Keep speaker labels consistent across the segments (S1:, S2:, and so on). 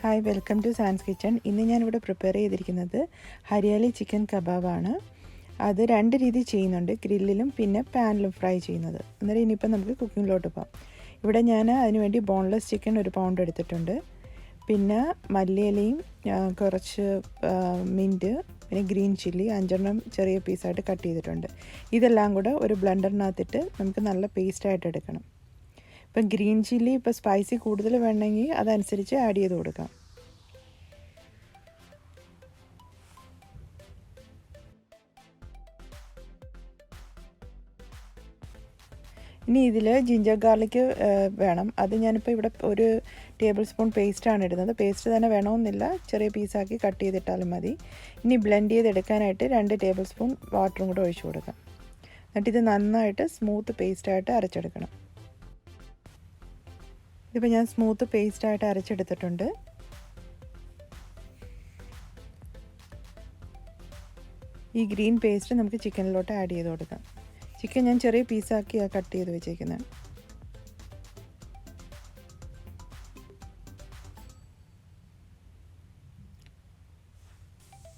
S1: Hi, welcome to Sans kitchen. ഇന്ന് ഞാനിവിടെ prepare ചെയ്തിരിക്കുന്നത് ഹരിയാലി ചിക്കൻ കബാബാണ്. അത് രണ്ട് രീതി ചെയ്യുന്നുണ്ട്, ഗ്രില്ലിലും പിന്നെ പാനിലും ഫ്രൈ ചെയ്യുന്നത്. അന്നേരം ഇനിയിപ്പോൾ നമുക്ക് കുക്കിങ്ങിലോട്ട് പോകാം. ഇവിടെ ഞാൻ അതിനുവേണ്ടി ബോൺലെസ് ചിക്കൻ 1 പൗണ്ട് എടുത്തിട്ടുണ്ട്. പിന്നെ മല്ലിയിലയും കുറച്ച് മിൻറ്റ്, പിന്നെ ഗ്രീൻ ചില്ലി 5 ചെറിയ പീസായിട്ട് കട്ട് ചെയ്തിട്ടുണ്ട്. ഇതെല്ലാം കൂടെ ഒരു ബ്ലെൻഡറിനകത്തിട്ട് നമുക്ക് നല്ല പേസ്റ്റായിട്ട് എടുക്കണം. ഇപ്പം ഗ്രീൻ ചില്ലി ഇപ്പോൾ സ്പൈസി കൂടുതൽ വേണമെങ്കിൽ അതനുസരിച്ച് ആഡ് ചെയ്ത് കൊടുക്കാം. ഇനി ഇതിൽ ജിഞ്ചർ ഗാർലിക് വേണം. അത് ഞാനിപ്പോൾ ഇവിടെ 1 ടേബിൾ സ്പൂൺ പേസ്റ്റാണ് ഇടുന്നത്. പേസ്റ്റ് തന്നെ വേണമെന്നില്ല, ചെറിയ പീസാക്കി കട്ട് ചെയ്തിട്ടാലും മതി. ഇനി ബ്ലെൻഡ് ചെയ്തെടുക്കാനായിട്ട് 2 ടേബിൾ സ്പൂൺ വാട്ടറും കൂടെ ഒഴിച്ചു കൊടുക്കാം. എന്നിട്ട് ഇത് നന്നായിട്ട് സ്മൂത്ത് പേസ്റ്റായിട്ട് അരച്ചെടുക്കണം. ഇതിപ്പോൾ ഞാൻ സ്മൂത്ത് പേസ്റ്റായിട്ട് അരച്ചെടുത്തിട്ടുണ്ട്. ഈ ഗ്രീൻ പേസ്റ്റ് നമുക്ക് ചിക്കനിലോട്ട് ആഡ് ചെയ്ത് കൊടുക്കാം. ചിക്കൻ ഞാൻ ചെറിയ പീസാക്കി കട്ട് ചെയ്ത് വെച്ചേക്കുന്നത്.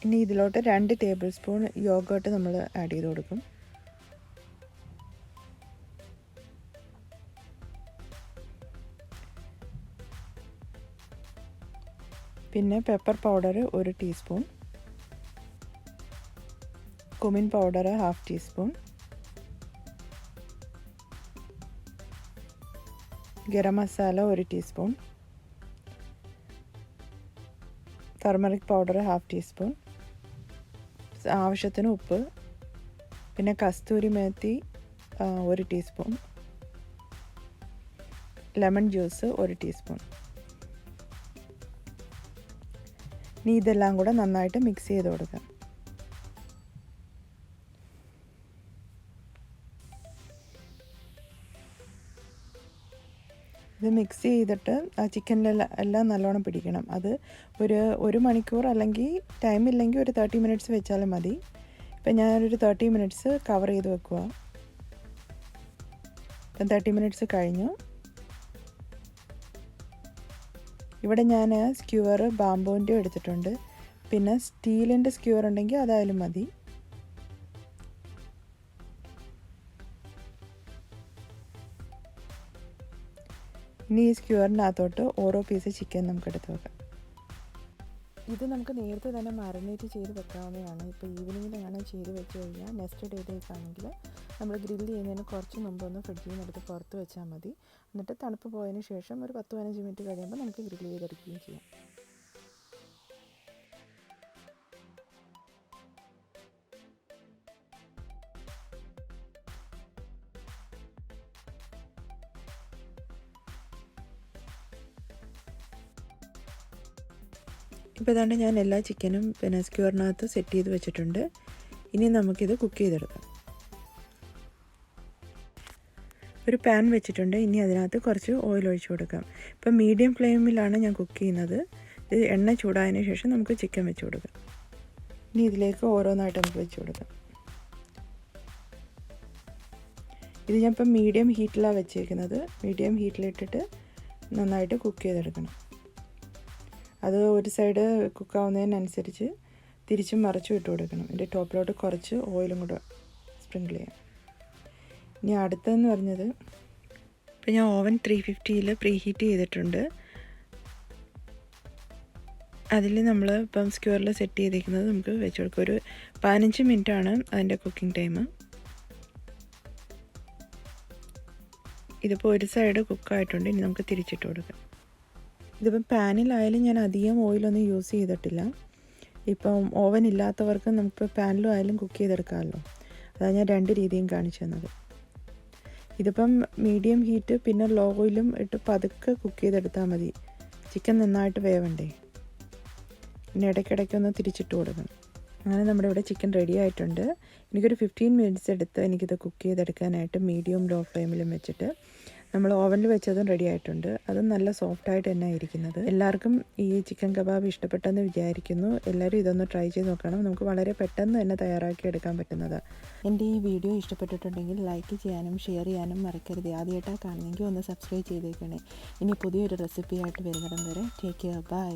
S1: ഇനി ഇതിലോട്ട് 2 ടേബിൾ സ്പൂൺ യോഗേർട്ട് നമ്മൾ ആഡ് ചെയ്ത് കൊടുക്കും. പിന്നെ pepper powder 1 teaspoon, cumin powder 1/2 teaspoon, garam masala 1 teaspoon, turmeric powder 1/2 teaspoon, ആവശ്യത്തിന് ഉപ്പ്, പിന്നെ kasuri methi 1 teaspoon, lemon juice 1 teaspoon. ഇനി ഇതെല്ലാം കൂടെ നന്നായിട്ട് മിക്സ് ചെയ്ത് കൊടുക്കാം. ഇത് മിക്സ് ചെയ്തിട്ട് ആ ചിക്കനിലെല്ലാം നല്ലോണം പിടിക്കണം. അത് ഒരു മണിക്കൂർ, അല്ലെങ്കിൽ ടൈമില്ലെങ്കിൽ ഒരു 30 മിനിറ്റ്സ് വെച്ചാലും മതി. ഇപ്പം ഞാനൊരു 30 മിനിറ്റ്സ് കവർ ചെയ്ത് വെക്കുക. ഇപ്പം 30 മിനിറ്റ്സ് കഴിഞ്ഞു. ഇവിടെ ഞാൻ സ്ക്യൂവർ ബാംബുവിൻ്റെ എടുത്തിട്ടുണ്ട്. പിന്നെ സ്റ്റീലിൻ്റെ സ്ക്യൂവർ ഉണ്ടെങ്കിൽ അതായാലും മതി. ഇനി ഈ സ്ക്യൂവറിനകത്തോട്ട് ഓരോ പീസ് ചിക്കൻ നമുക്ക് എടുത്ത് വെക്കാം. ഇത് നമുക്ക് നേരത്തെ തന്നെ മാരിനേറ്റ് ചെയ്ത് വെക്കാവുന്നതാണ്. ഇപ്പോൾ ഈവനിങ്ങിലാണ് ചെയ്ത് വെച്ച് കഴിഞ്ഞാൽ നെക്സ്റ്റ് ഡേയിലേക്കാണെങ്കിൽ നമ്മൾ ഗ്രില്ല് ചെയ്യുന്നതിന് കുറച്ച് മുമ്പ് ഒന്ന് ഫ്രിഡ്ജിൽ നിന്ന് എടുത്ത് പുറത്ത് വെച്ചാൽ മതി. എന്നിട്ട് തണുപ്പ് പോയതിന് ശേഷം ഒരു 10-15 മിനിറ്റ് കഴിയുമ്പോൾ നമുക്ക് ഗ്രില്ല് ചെയ്തെടുക്കുകയും ചെയ്യാം. ഇപ്പോൾ ഇതാണ്ട് ഞാൻ എല്ലാ ചിക്കനും പിന്നെ സ്ക്യൂവറിനകത്ത് സെറ്റ് ചെയ്ത് വെച്ചിട്ടുണ്ട്. ഇനി നമുക്കിത് കുക്ക് ചെയ്തെടുക്കാം. ഒരു പാൻ വെച്ചിട്ടുണ്ട്. ഇനി അതിനകത്ത് കുറച്ച് ഓയിൽ ഒഴിച്ച് കൊടുക്കാം. ഇപ്പം മീഡിയം ഫ്ലെയിമിലാണ് ഞാൻ കുക്ക് ചെയ്യുന്നത്. ഇത് എണ്ണ ചൂടായതിന് ശേഷം നമുക്ക് ചിക്കൻ വെച്ച് കൊടുക്കാം. ഇനി ഇതിലേക്ക് ഓരോന്നായിട്ട് നമുക്ക് വെച്ച് കൊടുക്കാം. ഇത് ഞാൻ ഇപ്പം മീഡിയം ഹീറ്റിലാണ് വെച്ചേക്കുന്നത്. മീഡിയം ഹീറ്റിലിട്ടിട്ട് നന്നായിട്ട് കുക്ക് ചെയ്തെടുക്കണം. അത് ഒരു സൈഡ് കുക്കാവുന്നതിനനുസരിച്ച് തിരിച്ചും മറിച്ചും ഇട്ട് കൊടുക്കണം. ഇതിൻ്റെ ടോപ്പിലോട്ട് കുറച്ച് ഓയിലും കൂടെ സ്പ്രിങ്കിൾ ചെയ്യാം. ഇനി അടുത്തതെന്ന് പറഞ്ഞത്, ഇപ്പം ഞാൻ ഓവൻ 350-ൽ പ്രീ ഹീറ്റ് ചെയ്തിട്ടുണ്ട്. അതിൽ നമ്മൾ ഇപ്പം സ്ക്യൂവറിൽ സെറ്റ് ചെയ്തിരിക്കുന്നത് നമുക്ക് വെച്ച് കൊടുക്കാം. ഒരു 15 മിനിറ്റാണ് അതിൻ്റെ കുക്കിംഗ് ടൈം. ഇതിപ്പോൾ ഒരു സൈഡ് കുക്കായിട്ടുണ്ട്. ഇനി നമുക്ക് തിരിച്ചിട്ട് കൊടുക്കാം. ഇതിപ്പം പാനിലായാലും ഞാൻ അധികം ഓയിലൊന്നും യൂസ് ചെയ്തിട്ടില്ല. ഇപ്പം ഓവൻ ഇല്ലാത്തവർക്ക് നമുക്ക് പാനിലും ആയാലും കുക്ക് ചെയ്തെടുക്കാമല്ലോ. അതാണ് ഞാൻ 2 രീതിയും കാണിച്ചു തന്നത്. ഇതിപ്പം മീഡിയം ഹീറ്റ് പിന്നെ ലോ ഓയിലും ഇട്ട് പതുക്കെ കുക്ക് ചെയ്തെടുത്താൽ മതി. ചിക്കൻ നന്നായിട്ട് വേവണ്ടേ. പിന്നെ ഇടയ്ക്കിടയ്ക്കൊന്ന് തിരിച്ചിട്ട് കൊടുക്കണം. അങ്ങനെ നമ്മുടെ ഇവിടെ ചിക്കൻ റെഡി ആയിട്ടുണ്ട്. എനിക്കൊരു 15 മിനിറ്റ്സ് എടുത്ത് എനിക്കിത് കുക്ക് ചെയ്തെടുക്കാനായിട്ട് മീഡിയം ലോ ഫ്ലെയിമിലും വെച്ചിട്ട് നമ്മൾ ഓവനിൽ വെച്ചതും റെഡി ആയിട്ടുണ്ട്. അതും നല്ല സോഫ്റ്റായിട്ട് തന്നെ ഇരിക്കുന്നത്. എല്ലാവർക്കും ഈ ചിക്കൻ കബാബ് ഇഷ്ടപ്പെട്ടെന്ന് വിചാരിക്കുന്നു. എല്ലാവരും ഇതൊന്ന് ട്രൈ ചെയ്ത് നോക്കണം. നമുക്ക് വളരെ പെട്ടെന്ന് തന്നെ തയ്യാറാക്കി എടുക്കാൻ പറ്റുന്നത്. എൻ്റെ ഈ വീഡിയോ ഇഷ്ടപ്പെട്ടിട്ടുണ്ടെങ്കിൽ ലൈക്ക് ചെയ്യാനും ഷെയർ ചെയ്യാനും മറക്കരുത്. ആദ്യമായിട്ടാണ് കാണുന്നെങ്കിൽ ഒന്ന് സബ്സ്ക്രൈബ് ചെയ്തേക്കണേ. ഇനി പുതിയൊരു റെസിപ്പിയായിട്ട് വരുന്നിടം വരെ ടേക്ക് കെയർ, ബൈ.